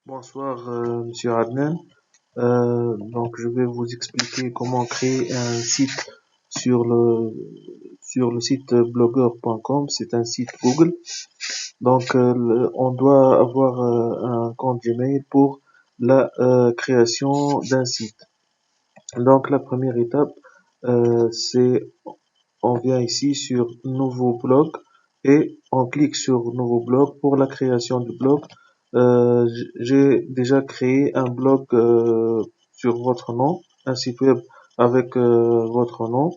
Bonsoir, Monsieur Adnan. Donc, je vais vous expliquer comment créer un site sur le site blogueur.com. C'est un site Google. Donc, on doit avoir un compte Gmail pour la création d'un site. Donc, la première étape, c'est on vient ici sur Nouveau blog et on clique sur Nouveau blog pour la création du blog. J'ai déjà créé un blog sur votre nom, un site web avec votre nom.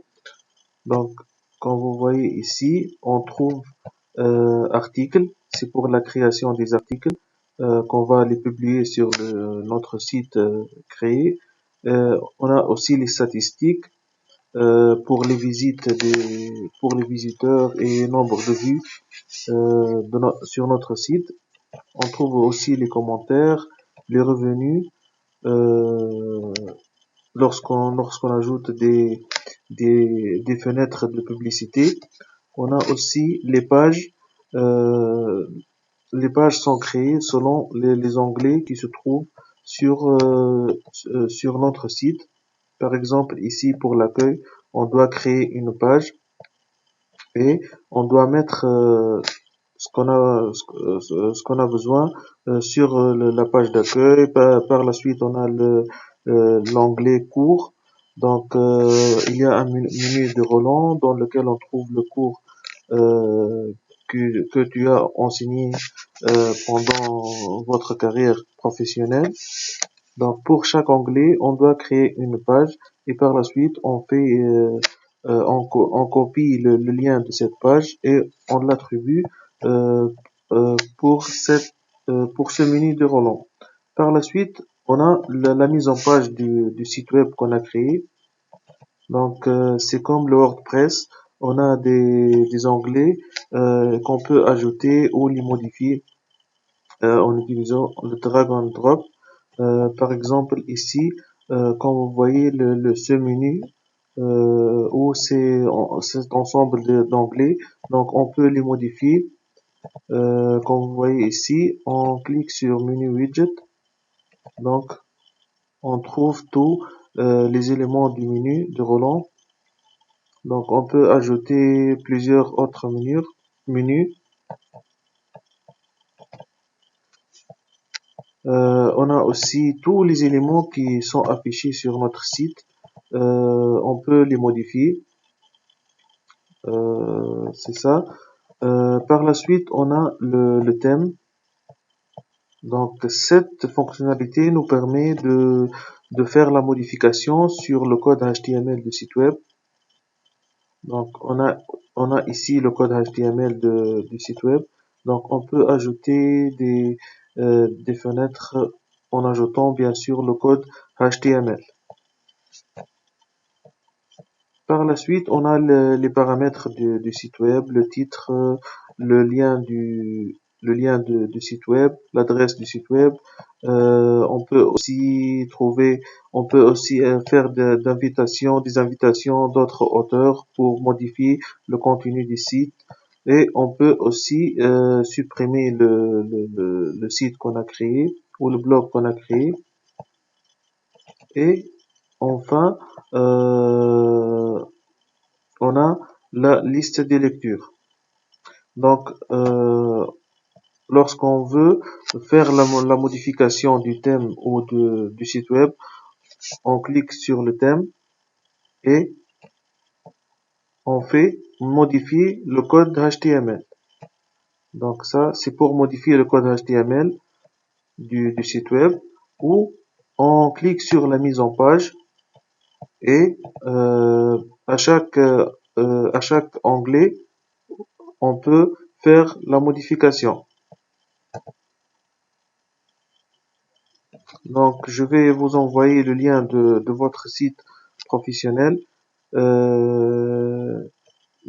Donc, comme vous voyez ici, on trouve articles. C'est pour la création des articles qu'on va les publier sur notre site créé. On a aussi les statistiques pour les visiteurs et nombre de vues sur notre site. On trouve aussi les commentaires, les revenus, euh, lorsqu'on ajoute des fenêtres de publicité. On a aussi les pages. Euh, les pages sont créées selon les onglets qui se trouvent sur notre site. Par exemple, ici pour l'accueil, on doit créer une page et on doit mettre ce qu'on a besoin sur la page d'accueil. Par la suite, on a l'onglet cours. Donc, il y a un menu de Roland dans lequel on trouve le cours que tu as enseigné pendant votre carrière professionnelle. Donc, pour chaque onglet, on doit créer une page et par la suite, on copie le lien de cette page et on l'attribue euh, pour ce menu de Roland. Par la suite, on a la mise en page du site web qu'on a créé. Donc, c'est comme le WordPress. On a des onglets qu'on peut ajouter ou les modifier en utilisant le drag and drop. Par exemple, ici, quand vous voyez ce menu, où cet ensemble d'onglets, donc on peut les modifier. Comme vous voyez ici, on clique sur menu widget, donc on trouve tous les éléments du menu de Roland. Donc on peut ajouter plusieurs autres menus. On a aussi tous les éléments qui sont affichés sur notre site. On peut les modifier. C'est ça. Par la suite, on a le thème. Donc, cette fonctionnalité nous permet de faire la modification sur le code HTML du site web. Donc, on a ici le code HTML du site web. Donc, on peut ajouter des fenêtres en ajoutant bien sûr le code HTML. Par la suite, on a les paramètres du site web, le titre, le lien du site web, l'adresse du site web. On peut aussi faire des invitations d'autres auteurs pour modifier le contenu du site. Et on peut aussi supprimer le site qu'on a créé ou le blog qu'on a créé. Et enfin, on a la liste des lectures. Donc, lorsqu'on veut faire la modification du thème ou du site web, on clique sur le thème et on fait modifier le code HTML. Donc ça, c'est pour modifier le code HTML du site web, ou on clique sur la mise en page et à chaque onglet, on peut faire la modification. Donc, je vais vous envoyer le lien de votre site professionnel.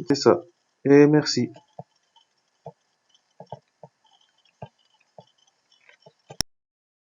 C'est ça. Et merci.